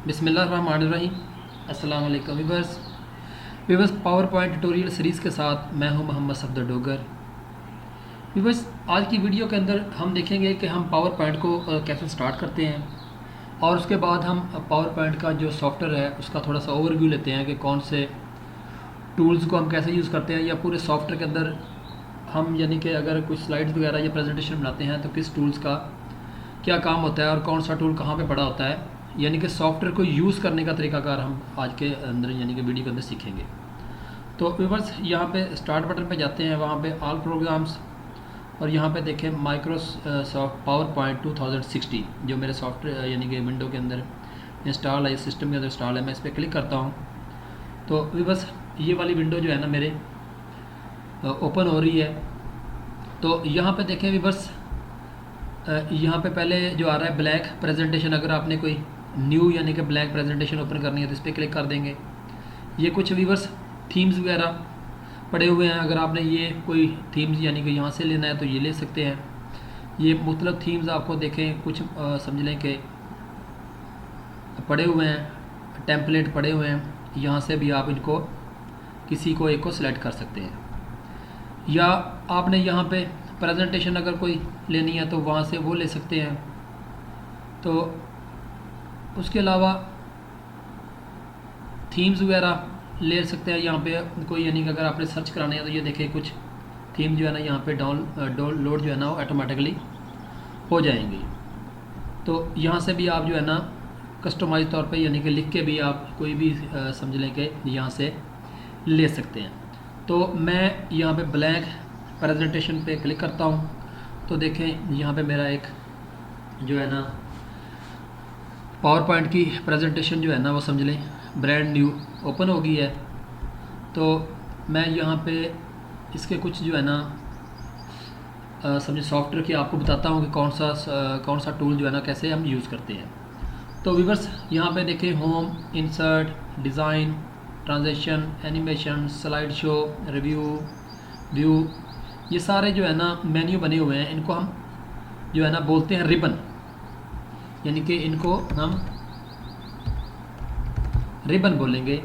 बिस्मिल्लाहिर्रहमानिर्रहीम। अस्सलाम वालेकुम viewers PowerPoint tutorial series के साथ मैं हूं मोहम्मद सफदर डोगर। वीवर्स आज की वीडियो के अंदर हम देखेंगे कि हम पावर पॉइंट को कैसे स्टार्ट करते हैं और उसके बाद हम पावर पॉइंट का जो सॉफ्टवेयर है उसका थोड़ा सा ओवरव्यू लेते हैं कि कौन से टूल्स को हम कैसे यूज़ करते हैं या पूरे सॉफ्टवेयर के अंदर हम यानी कि अगर कुछ स्लाइड्स वगैरह या प्रेजेंटेशन बनाते हैं तो किस टूल्स का क्या काम होता है और कौन सा टूल कहाँ पे पड़ा होता है, यानी कि सॉफ्टवेयर को यूज़ करने का तरीकाकार हम आज के अंदर यानी कि वीडियो के अंदर सीखेंगे। तो व्यूअर्स यहाँ पे स्टार्ट बटन पे जाते हैं, वहाँ पे ऑल प्रोग्राम्स और यहाँ पे देखें माइक्रोसॉफ्ट पावर पॉइंट 2016 जो मेरे सॉफ्टवेयर यानी कि विंडो के अंदर इंस्टॉल है, सिस्टम के अंदर इंस्टॉल है। मैं इस पर क्लिक करता हूँ तो व्यूअर्स ये वाली विंडो जो है ना मेरे ओपन हो रही है। तो यहाँ पे देखें व्यूअर्स यहाँ पे पहले जो आ रहा है ब्लैक प्रेजेंटेशन, अगर आपने कोई न्यू यानी कि ब्लैक प्रेजेंटेशन ओपन करनी है तो इस पर क्लिक कर देंगे। ये कुछ व्यूअर्स थीम्स वगैरह पड़े हुए हैं, अगर आपने ये कोई थीम्स यानी कि यहाँ से लेना है तो ये ले सकते हैं। ये मुख्तलिफ थीम्स आपको देखें कुछ समझ लें कि पड़े हुए हैं, टेम्पलेट पड़े हुए हैं, यहाँ से भी आप इनको किसी को एक को सिलेक्ट कर सकते हैं। या आपने यहाँ पे प्रेजेंटेशन अगर कोई लेनी है तो वहाँ से वो ले सकते हैं। तो उसके अलावा थीम्स वगैरह ले सकते हैं यहाँ पे कोई, यानी कि अगर आपने सर्च कराने हैं तो ये देखें कुछ थीम जो है ना यहाँ पे डाउनलोड जो है ना वो ऑटोमेटिकली हो जाएंगी। तो यहाँ से भी आप जो है ना कस्टमाइज तौर पे यानी कि लिख के भी आप कोई भी समझ लें कि यहाँ से ले सकते हैं। तो मैं यहाँ पे ब्लैक प्रेजेंटेशन पे क्लिक करता हूँ तो देखें यहाँ पे मेरा एक जो है ना पावर पॉइंट की प्रेजेंटेशन जो है ना वो समझ लें ब्रांड न्यू ओपन हो गई है। तो मैं यहाँ पे इसके कुछ जो है ना समझे सॉफ्टवेयर की आपको बताता हूँ कि कौन सा टूल जो है ना कैसे हम यूज़ करते हैं। तो व्यूअर्स यहाँ पे देखें home, insert, design, transition, animation, slide show, review, view, ये सारे जो है ना मेन्यू बने हुए हैं। इनको हम जो है ना बोलते हैं रिबन, यानी कि इनको हम रिबन बोलेंगे।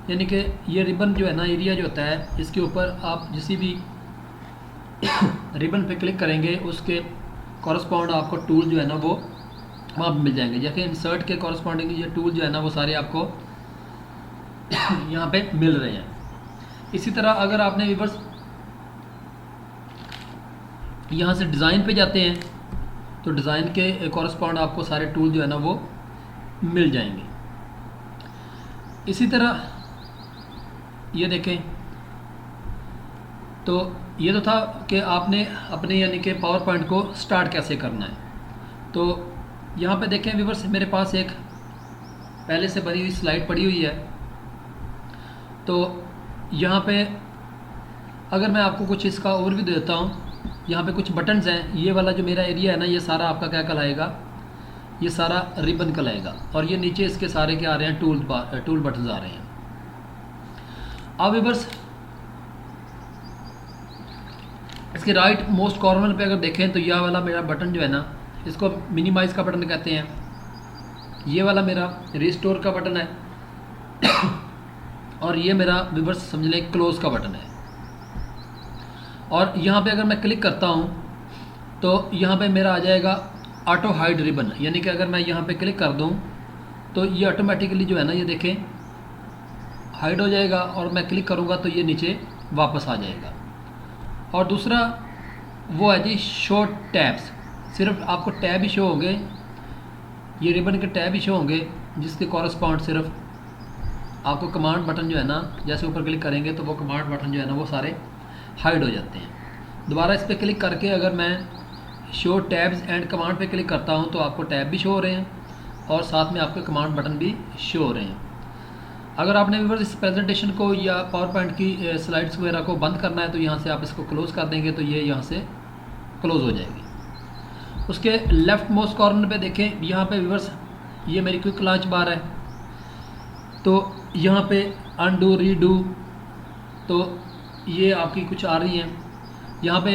यानी कि ये रिबन जो है ना एरिया जो होता है इसके ऊपर आप जिस भी रिबन पे क्लिक करेंगे उसके कॉरस्पॉन्ड आपको टूल जो है ना वो वहाँ मिल जाएंगे। जैसे इंसर्ट के कॉरस्पॉन्डिंग ये टूल जो है ना वो सारे आपको यहाँ पे मिल रहे हैं। इसी तरह अगर आपने व्यूअर्स यहाँ से डिज़ाइन पे जाते हैं तो डिज़ाइन के कॉरस्पॉन्ड आपको सारे टूल जो है ना वो मिल जाएंगे। इसी तरह ये देखें, तो ये तो था कि आपने अपने यानी कि पावर पॉइंट को स्टार्ट कैसे करना है। तो यहाँ पे देखें व्यूअर्स मेरे पास एक पहले से बनी हुई स्लाइड पड़ी हुई है। तो यहाँ पे अगर मैं आपको कुछ इसका ओवरव्यू दे देता हूँ, यहाँ पे कुछ बटन्स हैं। ये वाला जो मेरा एरिया है ना ये सारा आपका क्या कहलाएगा, ये सारा रिबन कहलाएगा। और ये नीचे इसके सारे क्या आ रहे हैं टूल बटन्स आ रहे हैं। अब व्यूअर्स इसके राइट मोस्ट कॉर्नर पे अगर देखें तो यह वाला मेरा बटन जो है ना इसको मिनिमाइज़ का बटन कहते हैं। ये वाला मेरा रिस्टोर का बटन है और ये मेरा व्यूअर्स समझ लें क्लोज का बटन है। और यहाँ पे अगर मैं क्लिक करता हूँ तो यहाँ पे मेरा आ जाएगा ऑटो हाइड रिबन, यानी कि अगर मैं यहाँ पे क्लिक कर दूँ तो ये ऑटोमेटिकली जो है ना ये देखें हाइड हो जाएगा और मैं क्लिक करूँगा तो ये नीचे वापस आ जाएगा। और दूसरा वो है जी शो टैब्स, सिर्फ आपको टैब ही शो होंगे, ये रिबन के टैब ही शो होंगे जिसके कॉरस्पॉन्ड सिर्फ आपको कमांड बटन जो है ना जैसे ऊपर क्लिक करेंगे तो वो कमांड बटन जो है ना वो सारे हाइड हो जाते हैं। दोबारा इस पर क्लिक करके अगर मैं शो टैब्स एंड कमांड पे क्लिक करता हूँ तो आपको टैब भी शो हो रहे हैं और साथ में आपके कमांड बटन भी शो हो रहे हैं। अगर आपने व्यूअर्स इस प्रेजेंटेशन को या पावर पॉइंट की स्लाइड्स वगैरह को बंद करना है तो यहाँ से आप इसको क्लोज़ कर देंगे तो ये यहाँ से क्लोज़ हो जाएगी। उसके लेफ़्ट मोस्ट कॉर्नर पे देखें, यहाँ पे व्यूअर्स ये मेरी क्विक लॉन्च बार है। तो यहाँ पे अनडू, रीडू, तो ये आपकी कुछ आ रही हैं। यहाँ पे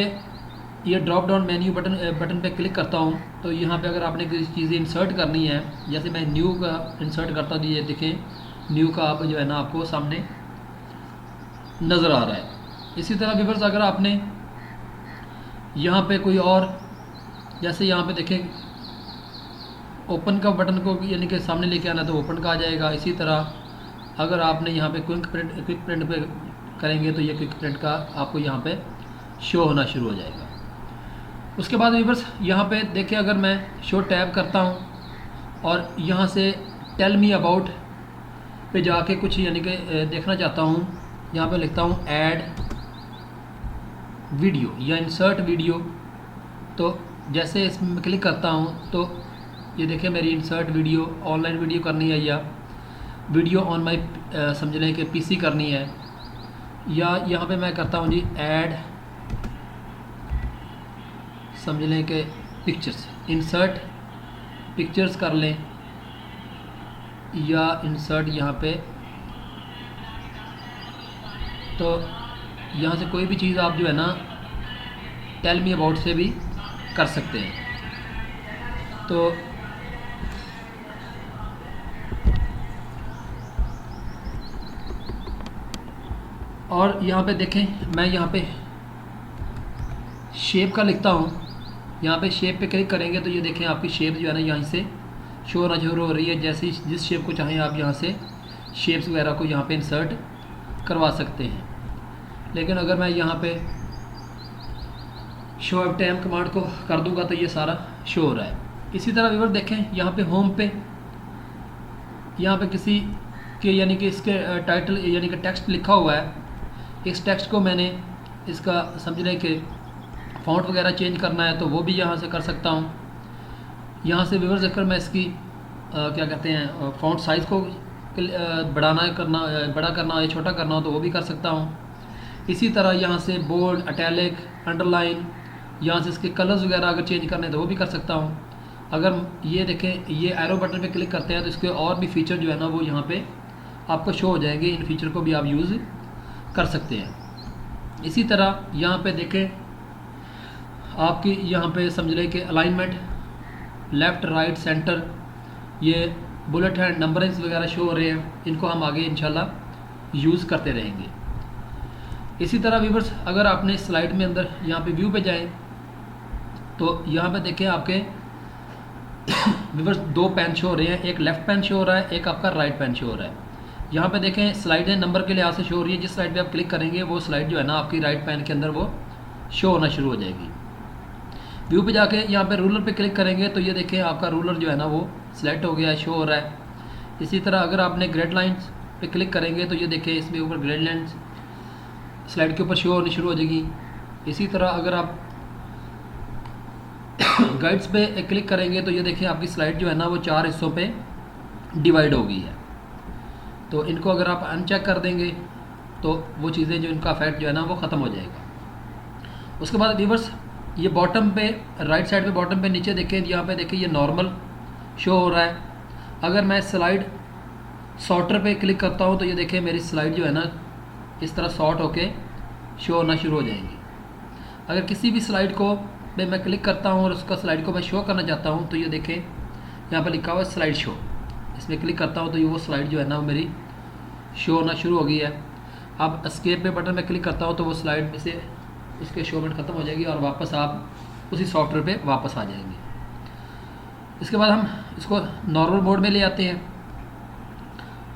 ये ड्रॉप डाउन मेन्यू बटन पे क्लिक करता हूँ तो यहाँ पे अगर आपने किसी चीज़ें इंसर्ट करनी है, जैसे मैं न्यू का इंसर्ट करता हूँ, ये देखें न्यू का आप जो है ना आपको सामने नज़र आ रहा है। इसी तरह व्यूअर्स अगर आपने यहाँ पे कोई और, जैसे यहाँ पे देखें ओपन का बटन को यानी कि सामने लेके आना तो ओपन का आ जाएगा। इसी तरह अगर आपने यहाँ पे क्विक प्रिंट पे करेंगे तो ये क्विक प्रिंट का आपको यहाँ पे शो होना शुरू हो जाएगा। उसके बाद व्यूअर्स यहाँ पे देखिए, अगर मैं शो टैब करता हूँ और यहाँ से टेल मी अबाउट पे जाके कुछ यानी कि देखना चाहता हूँ, यहाँ पे लिखता हूँ ऐड वीडियो या इंसर्ट वीडियो, तो जैसे इसमें क्लिक करता हूँ तो ये देखिए मेरी इंसर्ट वीडियो, ऑनलाइन वीडियो करनी है या वीडियो ऑन माई समझ लें कि पीसी करनी है, या यहाँ पे मैं करता हूँ जी ऐड समझ लें कि पिक्चर्स, इंसर्ट पिक्चर्स कर लें, या इंसर्ट यहाँ पे, तो यहाँ से कोई भी चीज़ आप जो है ना टेल मी अबाउट से भी कर सकते हैं। तो और यहाँ पे देखें मैं यहाँ पे शेप का लिखता हूँ, यहाँ पे शेप पे क्लिक करेंगे तो ये देखें आपकी शेप जो है ना यहाँ से शो होना शुरू हो रही है। जैसे जिस शेप को चाहें आप यहाँ से शेप्स वगैरह को यहाँ पे इंसर्ट करवा सकते हैं। लेकिन अगर मैं यहाँ पे शो एव टाइम कमांड को कर दूंगा तो ये सारा शो हो रहा है। इसी तरह व्यूअर देखें यहाँ पे होम पे, यहाँ पे किसी के यानी कि इसके टाइटल यानी कि टेक्स्ट लिखा हुआ है, इस टेक्स्ट को मैंने इसका समझ लें कि फ़ॉन्ट वगैरह चेंज करना है तो वो भी यहाँ से कर सकता हूँ। यहाँ से व्यूअर्स अगर मैं इसकी क्या कहते हैं फ़ॉन्ट साइज़ को बड़ा करना हो या छोटा करना हो तो वो भी कर सकता हूँ। इसी तरह यहाँ से बोल्ड, अटैलिक, अंडरलाइन, यहाँ से इसके कलर्स वगैरह अगर चेंज करने तो वो भी कर सकता हूँ। अगर ये देखें ये एरो बटन पे क्लिक करते हैं तो इसके और भी फीचर जो है ना वो यहाँ पे आपको शो हो जाएंगे। इन फीचर को भी आप यूज़ कर सकते हैं। इसी तरह यहाँ पे देखें आपकी यहाँ पे समझ लें कि अलाइनमेंट, लेफ़्ट, राइट, सेंटर, ये बुलेट एंड नंबरिंग्स वगैरह शो हो रहे हैं। इनको हम आगे इंशाल्लाह यूज़ करते रहेंगे। इसी तरह व्यूअर्स अगर आपने स्लाइड में अंदर यहाँ पे व्यू पे जाएं तो यहाँ पे देखें आपके व्यूअर्स दो पैन शो हो रहे हैं, एक लेफ़्ट पैन शो हो रहा है, एक आपका राइट पैन शो हो रहा है। यहाँ पे देखें स्लाइडें नंबर के लिहाज से शो हो रही है। जिस स्लाइड पे आप क्लिक करेंगे वो स्लाइड जो है ना आपकी राइट पैन के अंदर वो शो होना शुरू हो जाएगी। व्यू पे जाके यहाँ पे रूलर पे क्लिक करेंगे तो ये देखें आपका रूलर जो है ना वो सिलेक्ट हो गया है, शो हो रहा है। इसी तरह अगर आपने ग्रेड लाइन्स पे क्लिक करेंगे तो ये देखें इसमें ऊपर ग्रेड लाइन्स स्लाइड के ऊपर शो होनी शुरू हो जाएगी। इसी तरह अगर आप गाइड्स पे क्लिक करेंगे तो ये देखिए आपकी स्लाइड जो है ना वो 4 हिस्सों पे डिवाइड हो गई है। तो इनको अगर आप अनचेक कर देंगे तो वो चीज़ें जो इनका इफेक्ट जो है ना वो ख़त्म हो जाएगा। उसके बाद व्यूअर्स ये बॉटम पे राइट साइड पे बॉटम पे नीचे देखें, यहाँ पे देखें ये नॉर्मल शो हो रहा है। अगर मैं स्लाइड सॉर्टर पे क्लिक करता हूँ तो ये देखें मेरी स्लाइड जो है ना इस तरह सॉर्ट होके शो होना शुरू हो जाएंगी। अगर किसी भी स्लाइड को पे मैं क्लिक करता हूँ और उसका स्लाइड को मैं शो करना चाहता हूँ तो ये देखें यहाँ पर लिखा हुआ है स्लाइड शो, इसमें क्लिक करता हूँ तो ये वो स्लाइड जो है ना वो मेरी शो होना शुरू हो गई है। अब एस्केप पे बटन में क्लिक करता हूँ तो वो स्लाइड में से उसके शोमेंट ख़त्म हो जाएगी और वापस आप उसी सॉफ्टवेयर पे वापस आ जाएंगे। इसके बाद हम इसको नॉर्मल मोड में ले आते हैं।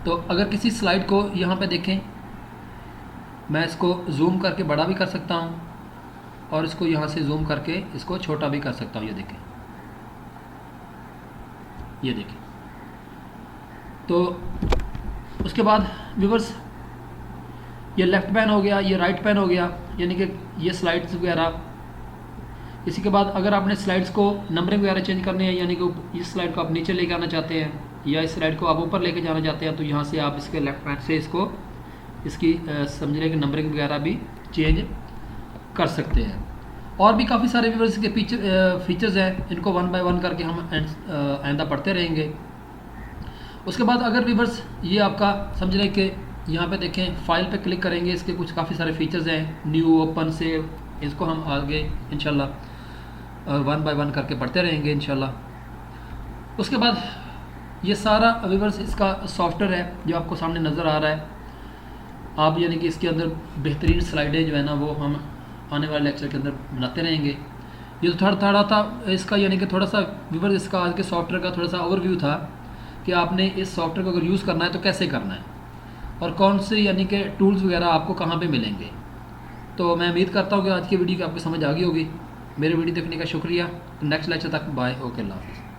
तो अगर किसी स्लाइड को यहाँ पे देखें मैं इसको जूम करके बड़ा भी कर सकता हूँ और इसको यहाँ से जूम करके इसको छोटा भी कर सकता हूँ। ये देखें, ये देखें। तो उसके बाद व्यूअर्स ये लेफ़्ट पैन हो गया, ये राइट पैन हो गया, यानी कि ये स्लाइड्स वगैरह। इसी के बाद अगर आपने स्लाइड्स को नंबरिंग वगैरह चेंज करनी है, यानी कि इस स्लाइड को आप नीचे लेके आना चाहते हैं या इस स्लाइड को आप ऊपर लेके जाना चाहते हैं तो यहाँ से आप इसके लेफ़्ट पैन से इसको इसकी समझ लें कि नंबरिंग वगैरह भी चेंज कर सकते हैं। और भी काफ़ी सारे व्यूअर्स के फीचर्स हैं, इनको वन बाय वन करके हम आइंदा पढ़ते रहेंगे। उसके बाद अगर व्यूअर्स ये आपका समझ लें कि यहाँ पे देखें फाइल पे क्लिक करेंगे, इसके कुछ काफ़ी सारे फीचर्स हैं, न्यू, ओपन, सेव, इसको हम आगे इंशाल्लाह वन बाय वन करके पढ़ते रहेंगे इंशाल्लाह। उसके बाद ये सारा व्यूअर्स इसका सॉफ्टवेयर है जो आपको सामने नज़र आ रहा है। आप यानी कि इसके अंदर बेहतरीन स्लाइडें जो है ना वो हम आने वाले लेक्चर के अंदर बनाते रहेंगे। ये तो थोड़ा था इसका, यानी कि थोड़ा सा व्यूअर्स इसका आज के सॉफ्टवेयर का थोड़ा सा ओवरव्यू था कि आपने इस सॉफ्टवेयर को अगर यूज़ करना है तो कैसे करना है और कौन से यानी कि टूल्स वगैरह आपको कहाँ पे मिलेंगे। तो मैं उम्मीद करता हूँ कि आज की वीडियो की आपको समझ आ गई होगी। मेरे वीडियो देखने का शुक्रिया। नेक्स्ट लेक्चर तक बाय, ओके, अल्लाह हाफ़िज़।